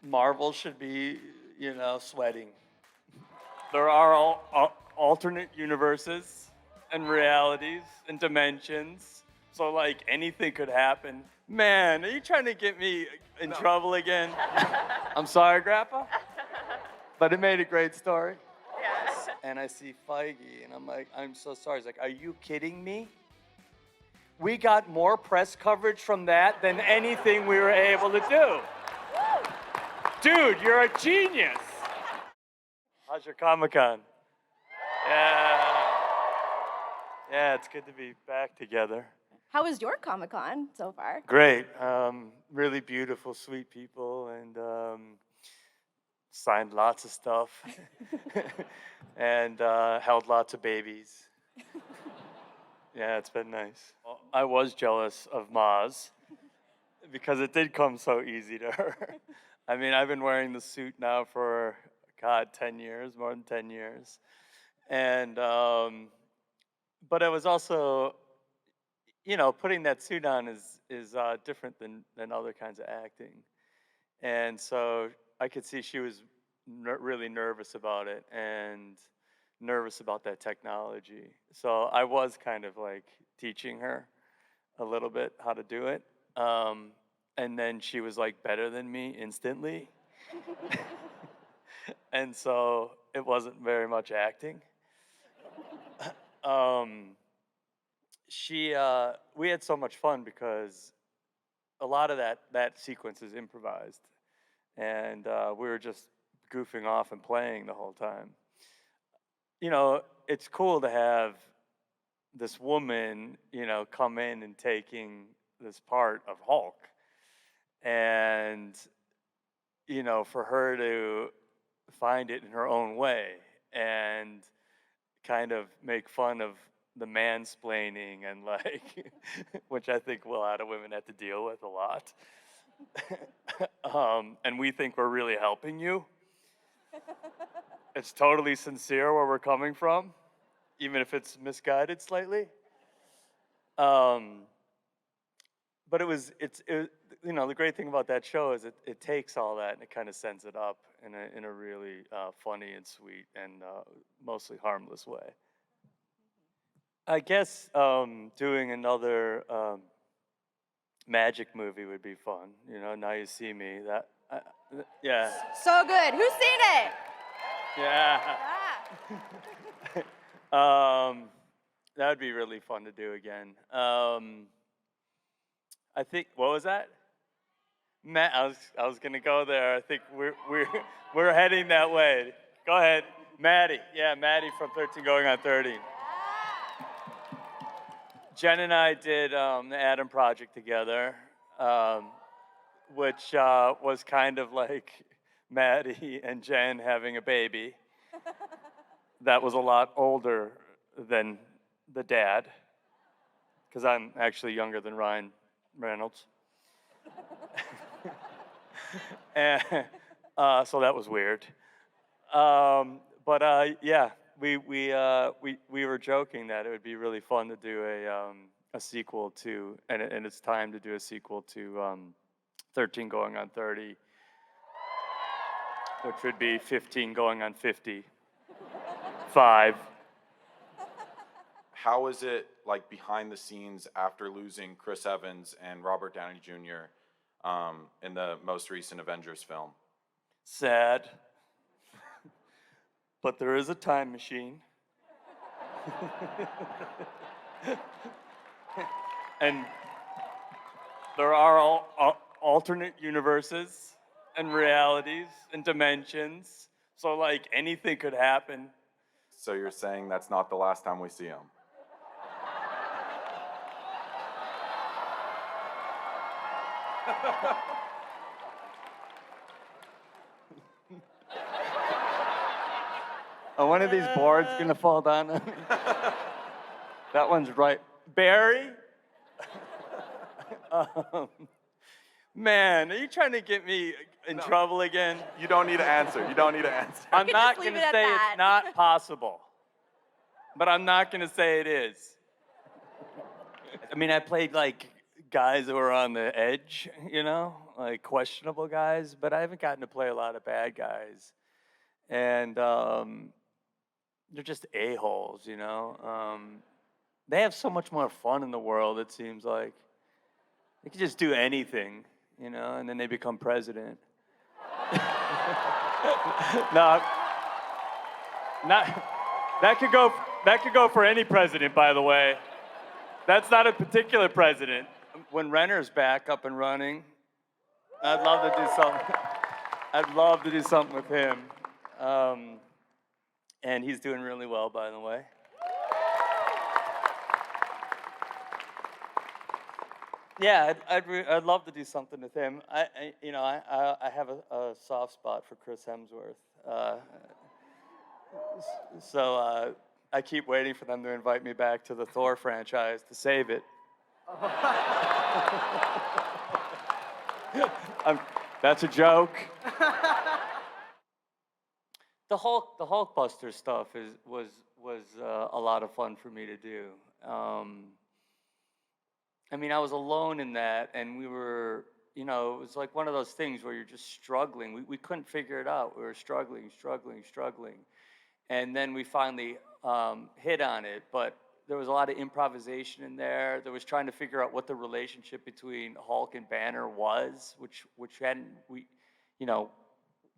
Marvel should be, sweating. There are alternate universes and realities and dimensions. So, like, anything could happen. Man, are you trying to get me in trouble again? I'm sorry, Grandpa. But it made a great story. Yes. And I see Feige, and I'm like, I'm so sorry. He's like, are you kidding me? We got more press coverage from that than anything we were able to do. Dude, you're a genius. How's your Comic-Con? Yeah, it's good to be back together. How was your Comic-Con so far? Great. Really beautiful, sweet people, and signed lots of stuff, and held lots of babies. Yeah, it's been nice. I was jealous of Maz because it did come so easy to her. I mean, I've been wearing the suit now for, 10 years, more than 10 years. And, but it was also, putting that suit on is different than other kinds of acting. And so I could see she was really nervous about it and nervous about that technology. So I was kind of like teaching her a little bit how to do it. And then she was like better than me instantly. And so it wasn't very much acting. We had so much fun because a lot of that sequence is improvised. And we were just goofing off and playing the whole time. It's cool to have this woman, come in and taking this part of Hulk. And, for her to find it in her own way and kind of make fun of the mansplaining and like, which I think a lot of women have to deal with a lot. And we think we're really helping you. It's totally sincere where we're coming from, even if it's misguided slightly. But the great thing about that show is it takes all that and it kind of sends it up in a really funny and sweet and mostly harmless way. I guess doing another magic movie would be fun. Now You See Me. Yeah. So good. Who's seen it? Yeah. That would be really fun to do again. I think, what was that? Matt, I was gonna go there. I think we're heading that way. Go ahead, Maddie. Yeah, Maddie from 13 Going on 30. Jen and I did the Adam Project together, which was kind of like Maddie and Jen having a baby. That was a lot older than the dad, because I'm actually younger than Ryan Reynolds. And, so that was weird. But yeah, we were joking that it would be really fun to do a sequel to, and it's time to do a sequel to 13 Going on 30, which would be 15 Going on 55. How is it like behind the scenes after losing Chris Evans and Robert Downey Jr. In the most recent Avengers film? Sad. But there is a time machine. And there are alternate universes and realities and dimensions. So like anything could happen. So you're saying that's not the last time we see him? Are one of these boards gonna fall down on me? That one's right. Barry? Man, are you trying to get me in trouble again? You don't need to answer. You don't need to answer. I'm could not just leave gonna it at say that. it's not possible, but I'm not gonna say it is. I mean, I played like guys that were on the edge, like questionable guys, but I haven't gotten to play a lot of bad guys. And they're just a-holes, you know? They have so much more fun in the world, it seems like. They can just do anything, you know, and then they become president. No, not, that could go for any president, by the way. That's not a particular president. When Renner's back up and running, I'd love to do something. I'd love to do something with him. And he's doing really well, by the way. Yeah, I'd love to do something with him. I have a soft spot for Chris Hemsworth. So I keep waiting for them to invite me back to the Thor franchise to save it. That's a joke. The Hulkbuster stuff was a lot of fun for me to do. I mean, I was alone in that, and we were, you know, it was like one of those things where you're just struggling. We couldn't figure it out. We were struggling. And then we finally hit on it, but there was a lot of improvisation in there. There was trying to figure out what the relationship between Hulk and Banner was, which hadn't,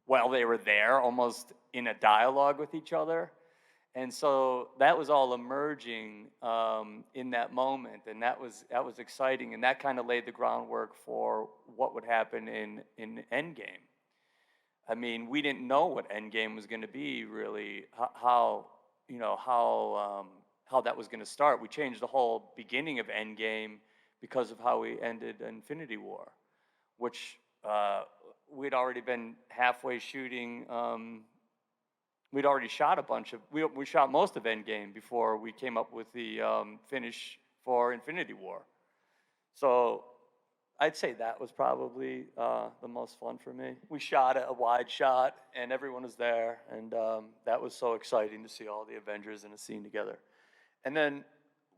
while they were there, almost in a dialogue with each other. And so that was all emerging in that moment, and that was exciting, and that kind of laid the groundwork for what would happen in Endgame. I mean, we didn't know what Endgame was going to be, really, how that was going to start. We changed the whole beginning of Endgame because of how we ended Infinity War, which we'd already been halfway shooting. We'd already shot we shot most of Endgame before we came up with the finish for Infinity War. So I'd say that was probably the most fun for me. We shot a wide shot, and everyone was there, and that was so exciting to see all the Avengers in a scene together. And then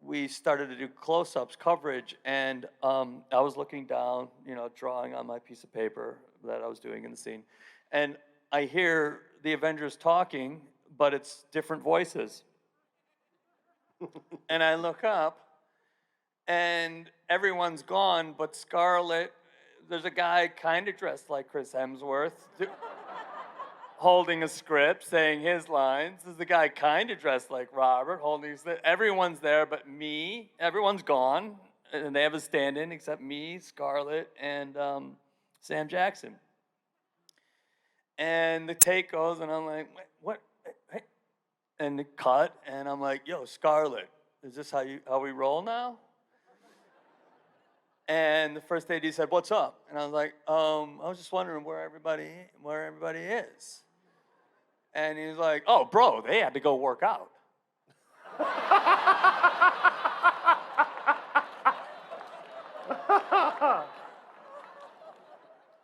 we started to do close-ups coverage, and I was looking down, you know, drawing on my piece of paper that I was doing in the scene, and I hear the Avengers talking, but it's different voices. And I look up, and everyone's gone, but Scarlet, there's a guy kind of dressed like Chris Hemsworth, holding a script, saying his lines. There's a guy kind of dressed like Robert, holding his, everyone's there but me. Everyone's gone, and they have a stand-in except me, Scarlet, and Sam Jackson. And the take goes, and I'm like, what? Hey. And the cut, and I'm like, yo, Scarlet, is this how we roll now? And the first AD said, what's up? And I was like, I was just wondering where everybody is. And he was like, oh, bro, they had to go work out.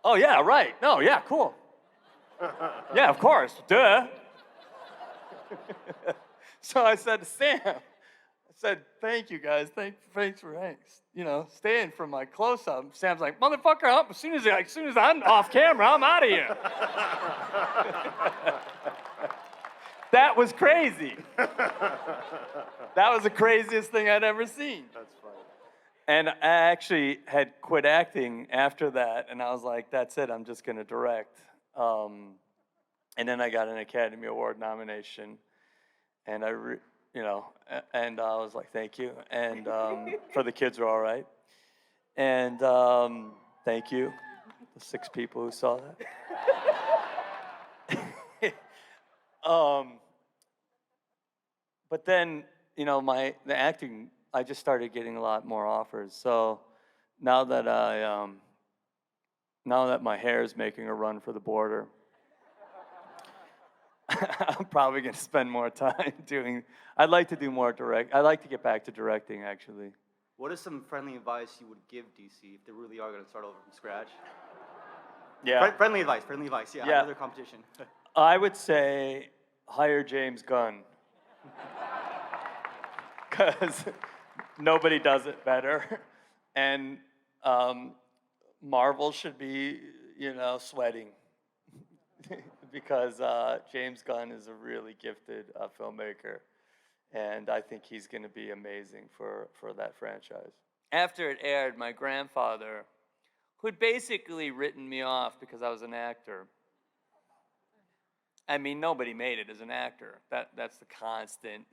Oh, yeah, right. No, yeah, cool. Yeah, of course, duh. So I said to Sam, I said, thank you guys, thanks for staying for my close-up. Sam's like, motherfucker, as soon as I'm off camera, I'm out of here. That was crazy. That was the craziest thing I'd ever seen. That's funny. And I actually had quit acting after that, and I was like, that's it, I'm just gonna direct. And then I got an Academy Award nomination, and I was like, thank you. And for The Kids Are All Right. And thank you, the 6 people who saw that. But then, the acting, I just started getting a lot more offers. So now that my hair is making a run for the border, I'm probably going to spend more time I'd like to do more I'd like to get back to directing, actually. What is some friendly advice you would give DC if they really are going to start over from scratch? Yeah. Friendly advice, yeah. Another competition. I would say hire James Gunn. Because nobody does it better. And Marvel should be, sweating because James Gunn is a really gifted filmmaker, and I think he's going to be amazing for that franchise. After it aired, my grandfather, who'd basically written me off because I was an actor. I mean, nobody made it as an actor. That's the constant.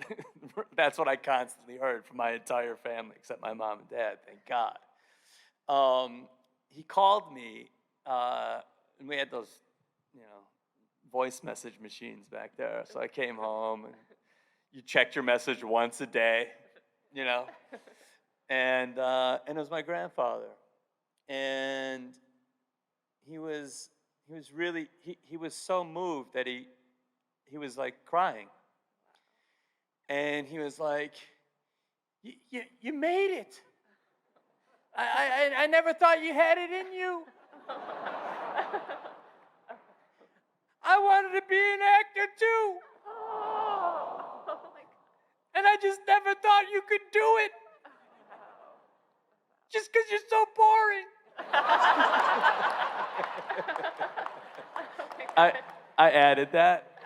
That's what I constantly heard from my entire family, except my mom and dad, thank God. He called me, and we had those, voice message machines back there. So I came home, and you checked your message once a day, and it was my grandfather, and he was really he was so moved that he was like crying, and he was like, you made it. I never thought you had it in you. I wanted to be an actor too. And I just never thought you could do it. Just because you're so boring. I added that.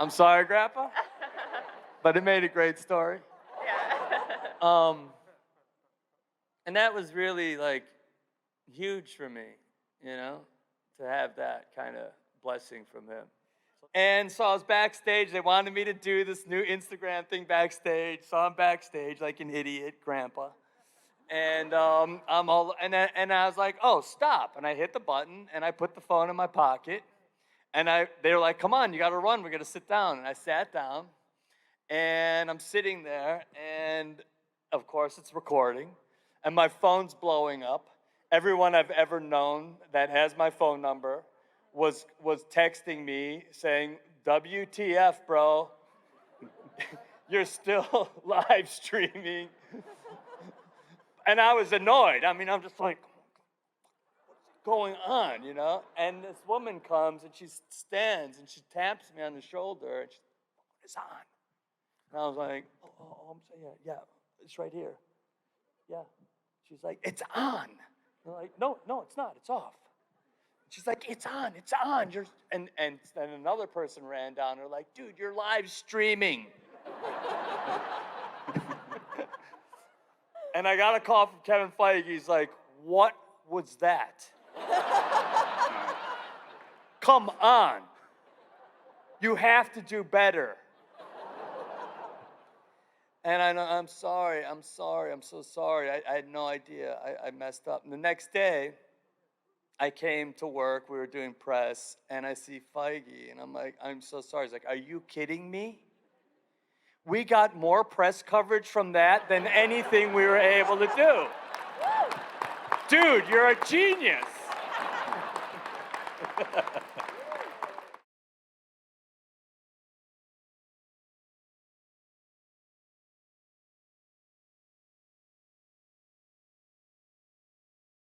I'm sorry, Grandpa. But it made a great story. And that was really like huge for me, to have that kind of blessing from him. And so I was backstage. They wanted me to do this new Instagram thing backstage. So I'm backstage like an idiot, Grandpa. And I'm all, and I was like, oh, stop. And I hit the button, and I put the phone in my pocket. And they were like, come on, you got to run. We're going to sit down. And I sat down, and I'm sitting there, and of course it's recording, and my phone's blowing up. Everyone I've ever known that has my phone number was texting me saying, WTF, bro, you're still live streaming. And I was annoyed. I mean, I'm just like, what's going on, And this woman comes, and she stands, and she taps me on the shoulder, and she's like, it's on. And I was like, oh, I'm saying, yeah, it's right here. Yeah. She's like, it's on. I'm like, no, it's not. It's off. She's like, it's on. And then another person ran down. They're like, dude, you're live streaming. And I got a call from Kevin Feige. He's like, what was that? Come on. You have to do better. And I'm sorry. I'm so sorry. I had no idea. I messed up. And the next day, I came to work. We were doing press, and I see Feige, and I'm like, I'm so sorry. He's like, are you kidding me? We got more press coverage from that than anything we were able to do. Dude, you're a genius.